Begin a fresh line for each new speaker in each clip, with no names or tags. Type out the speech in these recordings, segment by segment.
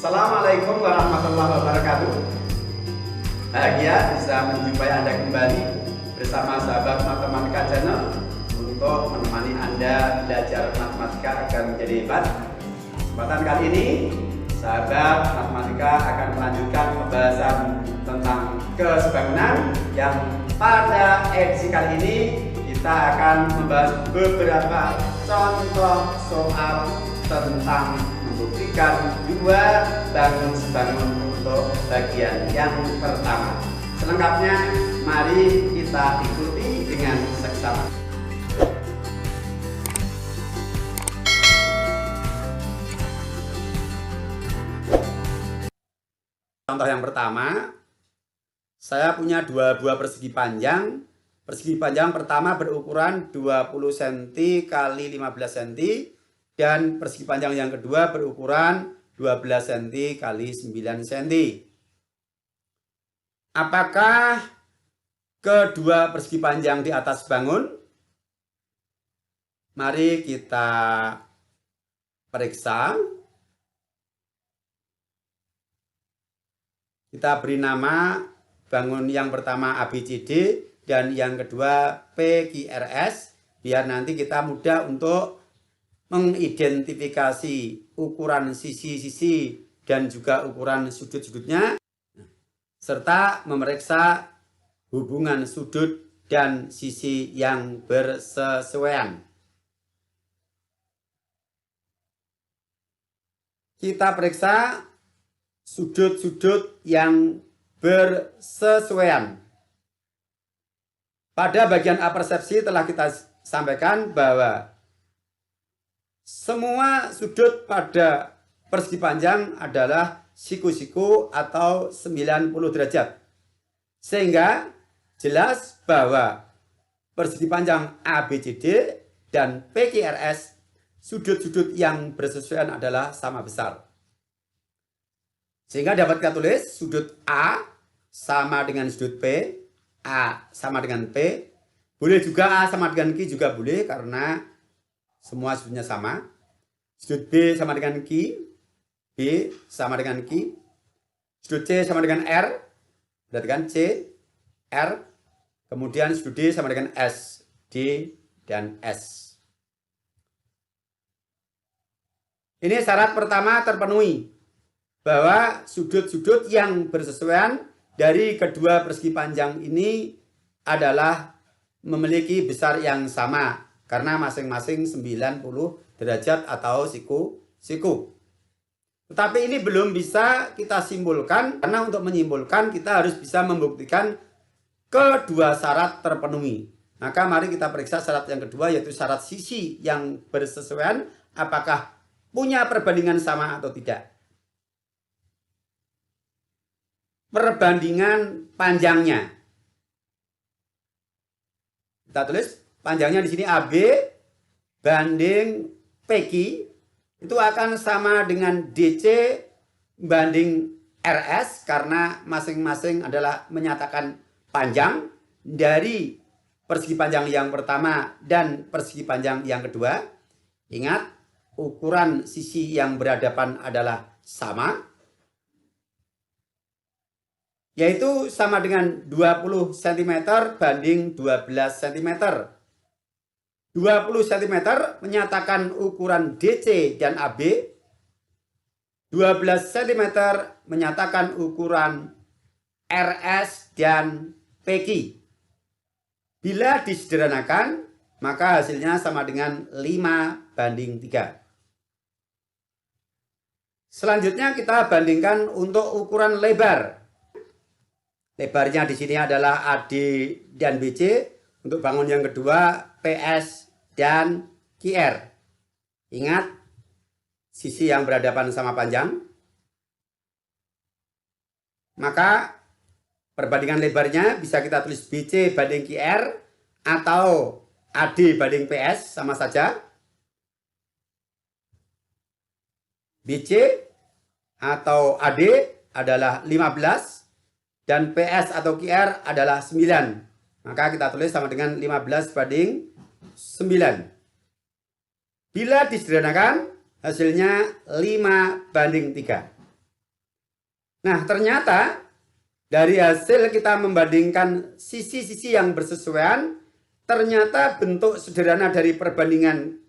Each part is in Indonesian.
Assalamualaikum warahmatullahi wabarakatuh. Bahagia bisa menjumpai Anda kembali bersama sahabat Matematika Channel untuk menemani Anda belajar matematika agar menjadi hebat. Kesempatan kali ini sahabat matematika akan melanjutkan pembahasan tentang kesebangunan yang pada edisi kali ini kita akan membahas beberapa contoh soal tentang membuktikan dua bangun-sebangun untuk bagian yang pertama. Selengkapnya mari kita ikuti dengan seksama. Contoh yang pertama, saya punya dua buah persegi panjang. Persegi panjang pertama berukuran 20 cm kali 15 cm dan persegi panjang yang kedua berukuran 12 cm kali 9 cm. Apakah kedua persegi panjang di atas bangun? Mari kita periksa. Kita beri nama bangun yang pertama ABCD dan yang kedua PQRS, biar nanti kita mudah untuk mengidentifikasi ukuran sisi-sisi dan juga ukuran sudut-sudutnya, serta memeriksa hubungan sudut dan sisi yang bersesuaian. Kita periksa sudut-sudut yang bersesuaian. Pada bagian A persepsi telah kita sampaikan bahwa semua sudut pada persegi panjang adalah siku-siku atau 90 derajat. Sehingga jelas bahwa persegi panjang ABCD dan PQRS sudut-sudut yang bersesuaian adalah sama besar. Sehingga dapat kita tulis sudut A sama dengan sudut P, A sama dengan P. Boleh juga A sama dengan Q juga boleh karena semua sudutnya sama. Sudut B sama dengan Q, B sama dengan Q. Sudut C sama dengan R, berarti kan C, R. Kemudian sudut D sama dengan S, D dan S. Ini syarat pertama terpenuhi, bahwa sudut-sudut yang bersesuaian dari kedua persegi panjang ini adalah memiliki besar yang sama karena masing-masing 90 derajat atau siku-siku. Tetapi ini belum bisa kita simpulkan, karena untuk menyimpulkan kita harus bisa membuktikan kedua syarat terpenuhi. Maka mari kita periksa syarat yang kedua, yaitu syarat sisi yang bersesuaian, apakah punya perbandingan sama atau tidak. Perbandingan panjangnya. Kita tulis panjangnya di sini AB banding PQ itu akan sama dengan DC banding RS karena masing-masing adalah menyatakan panjang dari persegi panjang yang pertama dan persegi panjang yang kedua. Ingat, ukuran sisi yang berhadapan adalah sama, yaitu sama dengan 20 cm banding 12 cm. 20 cm menyatakan ukuran DC dan AB. 12 cm menyatakan ukuran RS dan PQ. Bila disederhanakan, maka hasilnya sama dengan 5:3. Selanjutnya kita bandingkan untuk ukuran lebar. Lebarnya di sini adalah AD dan BC. Untuk bangun yang kedua PS dan QR. Ingat, sisi yang berhadapan sama panjang. Maka perbandingan lebarnya bisa kita tulis BC banding QR atau AD banding PS, sama saja. BC atau AD adalah 15 dan PS atau QR adalah 9. Maka kita tulis sama dengan 15:9. Bila disederhanakan, hasilnya 5:3. Nah, ternyata dari hasil kita membandingkan sisi-sisi yang bersesuaian, ternyata bentuk sederhana dari perbandingan,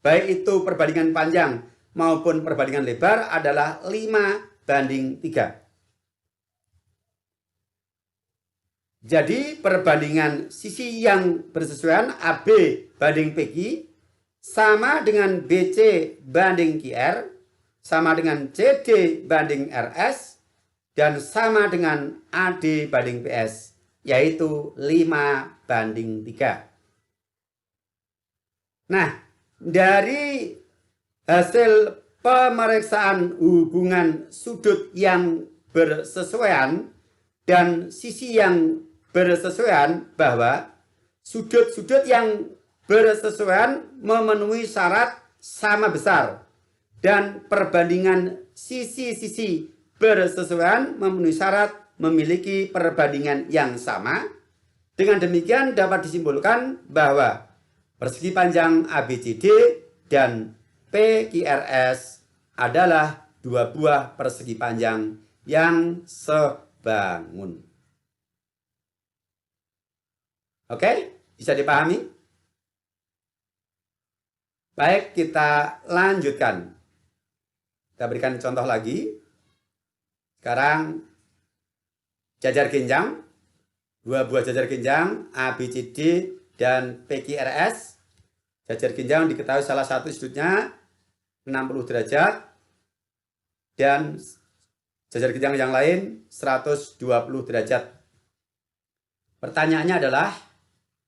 baik itu perbandingan panjang maupun perbandingan lebar, adalah 5:3. Jadi perbandingan sisi yang bersesuaian AB banding PQ sama dengan BC banding QR, sama dengan CD banding RS, dan sama dengan AD banding PS, yaitu 5:3. Nah, dari hasil pemeriksaan hubungan sudut yang bersesuaian dan sisi yang bersesuaian, bahwa sudut-sudut yang bersesuaian memenuhi syarat sama besar dan perbandingan sisi-sisi bersesuaian memenuhi syarat memiliki perbandingan yang sama. Dengan demikian dapat disimpulkan bahwa persegi panjang ABCD dan PQRS adalah dua buah persegi panjang yang sebangun. Oke, bisa dipahami? Baik, kita lanjutkan. Kita berikan contoh lagi. Sekarang jajar genjang, dua buah jajar genjang ABCD dan PQRS. Jajar genjang diketahui salah satu sudutnya 60 derajat dan jajar genjang yang lain 120 derajat. Pertanyaannya adalah,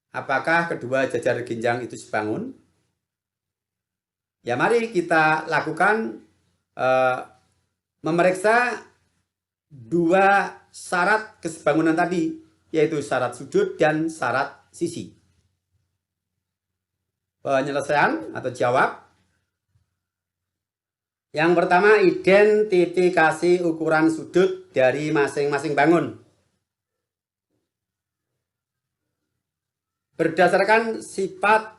apakah kedua jajar genjang itu sebangun? Ya, mari kita lakukan memeriksa dua syarat kesebangunan tadi, yaitu syarat sudut dan syarat sisi. Penyelesaian atau jawab. Yang pertama, identifikasi ukuran sudut dari masing-masing bangun. Berdasarkan sifat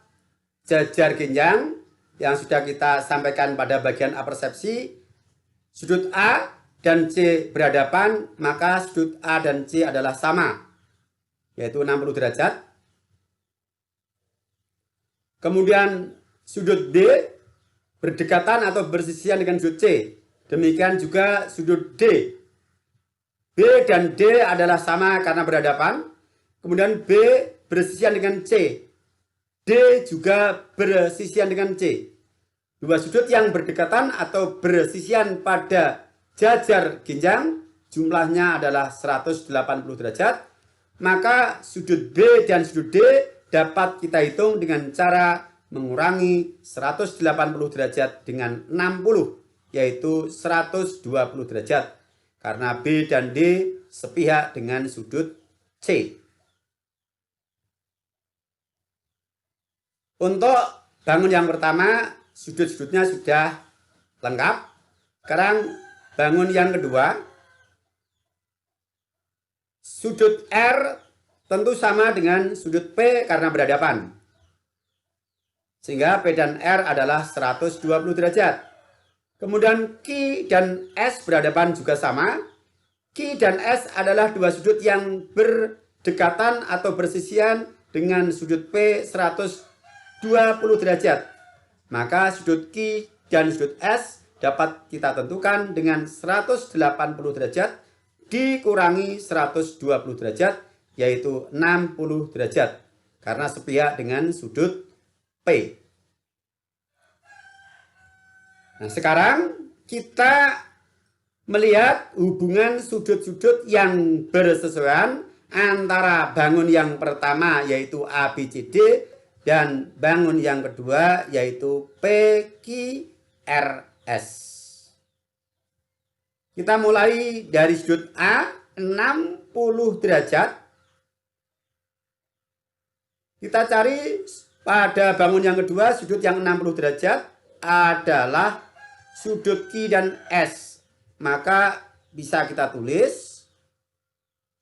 jajar genjang yang sudah kita sampaikan pada bagian apersepsi, sudut A dan C berhadapan, maka sudut A dan C adalah sama, yaitu 60 derajat. Kemudian sudut D berdekatan atau bersisian dengan sudut C. Demikian juga sudut D. B dan D adalah sama karena berhadapan. Kemudian B bersisian dengan C. D juga bersisian dengan C. Dua sudut yang berdekatan atau bersisian pada jajar genjang jumlahnya adalah 180 derajat. Maka sudut B dan sudut D dapat kita hitung dengan cara mengurangi 180 derajat dengan 60, yaitu 120 derajat. Karena B dan D sepihak dengan sudut C. Untuk bangun yang pertama, sudut-sudutnya sudah lengkap. Sekarang bangun yang kedua. Sudut R tentu sama dengan sudut P karena berhadapan. Sehingga P dan R adalah 120 derajat. Kemudian Q dan S berhadapan juga sama. Q dan S adalah dua sudut yang berdekatan atau bersisian dengan sudut P 120 derajat. Maka sudut Q dan sudut S dapat kita tentukan dengan 180 derajat dikurangi 120 derajat, yaitu 60 derajat. Karena sepihak dengan sudut P. Nah, sekarang kita melihat hubungan sudut-sudut yang bersesuaian antara bangun yang pertama yaitu ABCD dan bangun yang kedua yaitu PQRS. Kita mulai dari sudut A 60 derajat. Kita cari pada bangun yang kedua sudut yang 60 derajat adalah sudut Q dan S. Maka bisa kita tulis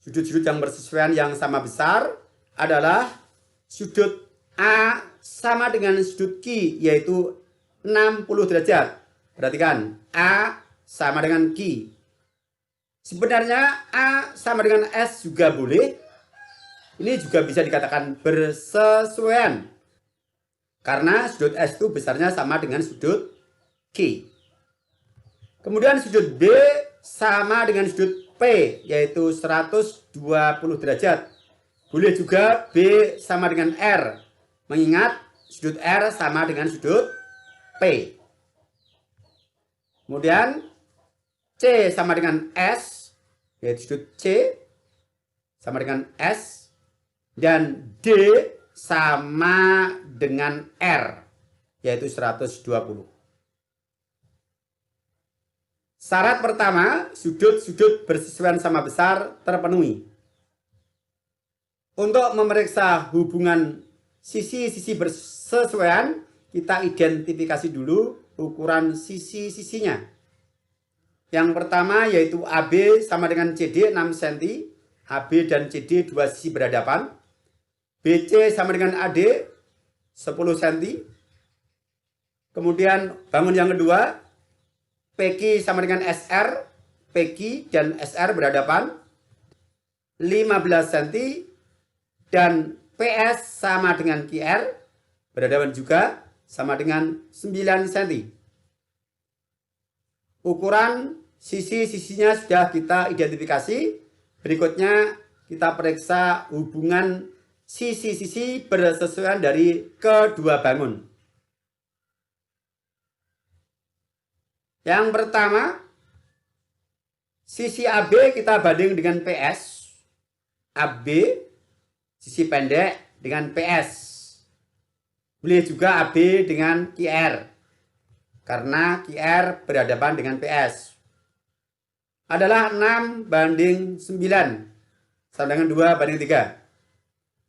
sudut-sudut yang bersesuaian yang sama besar adalah sudut A sama dengan sudut Q, yaitu 60 derajat. Perhatikan, A sama dengan Q. Sebenarnya A sama dengan S juga boleh. Ini juga bisa dikatakan bersesuaian. Karena sudut S itu besarnya sama dengan sudut Q. Kemudian sudut B sama dengan sudut P, yaitu 120 derajat. Boleh juga B sama dengan R, mengingat sudut R sama dengan sudut P. Kemudian C sama dengan S, yaitu sudut C sama dengan S, dan D sama dengan R, yaitu 120. Syarat pertama, sudut-sudut bersesuaian sama besar terpenuhi. Untuk memeriksa hubungan sisi-sisi bersesuaian, kita identifikasi dulu ukuran sisi-sisinya. Yang pertama yaitu AB sama dengan CD 6 cm, AB dan CD dua sisi berhadapan. BC sama dengan AD 10 cm. Kemudian bangun yang kedua, PQ sama dengan SR, PQ dan SR berhadapan 15 cm. Dan PS sama dengan QR, berhadapan juga sama dengan 9 cm. Ukuran sisi-sisinya sudah kita identifikasi. Berikutnya kita periksa hubungan sisi-sisi bersesuaian dari kedua bangun. Yang pertama, sisi AB kita banding dengan PS. AB sisi pendek dengan PS. Boleh juga AB dengan QR, karena QR berhadapan dengan PS. Adalah 6:9, sama dengan 2:3.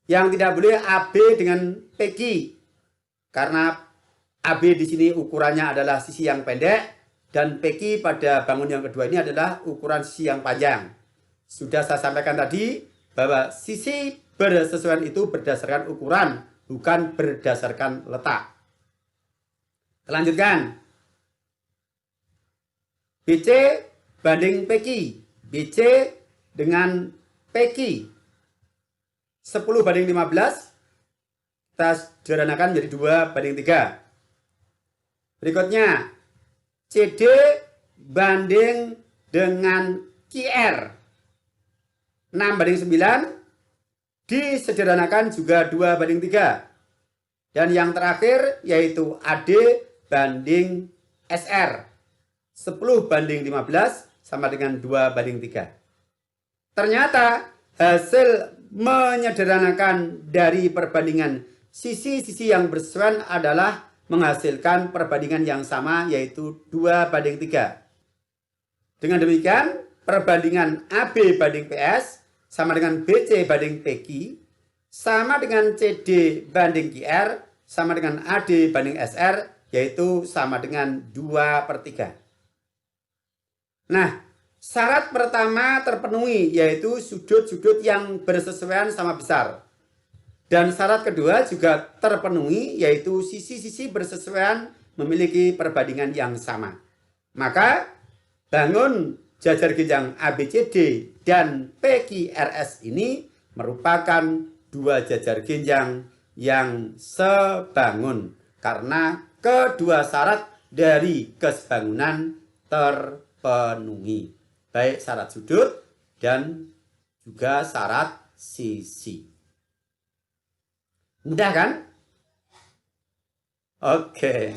Yang tidak boleh AB dengan PQ, karena AB di sini ukurannya adalah sisi yang pendek, dan PQ pada bangun yang kedua ini adalah ukuran sisi yang panjang. Sudah saya sampaikan tadi bahwa sisi bersesuaian itu berdasarkan ukuran, bukan berdasarkan letak. Kita lanjutkan. BC banding PQ. BC dengan PQ 10:15. Kita sederhanakan menjadi 2:3. Berikutnya CD banding dengan QR 6:9. Disederhanakan juga 2:3. Dan yang terakhir yaitu AD banding SR 10:15 sama dengan 2:3. Ternyata hasil menyederhanakan dari perbandingan sisi-sisi yang bersesuaian adalah menghasilkan perbandingan yang sama, yaitu 2:3. Dengan demikian perbandingan AB banding PS sama dengan BC banding PQ, sama dengan CD banding QR, sama dengan AD banding SR, yaitu sama dengan 2/3. Nah, syarat pertama terpenuhi, yaitu sudut-sudut yang bersesuaian sama besar. Dan syarat kedua juga terpenuhi, yaitu sisi-sisi bersesuaian memiliki perbandingan yang sama. Maka bangun jajar genjang ABCD dan PQRS ini merupakan dua jajar genjang yang sebangun, karena kedua syarat dari kesebangunan terpenuhi, baik syarat sudut dan juga syarat sisi. Mudah kan? Oke.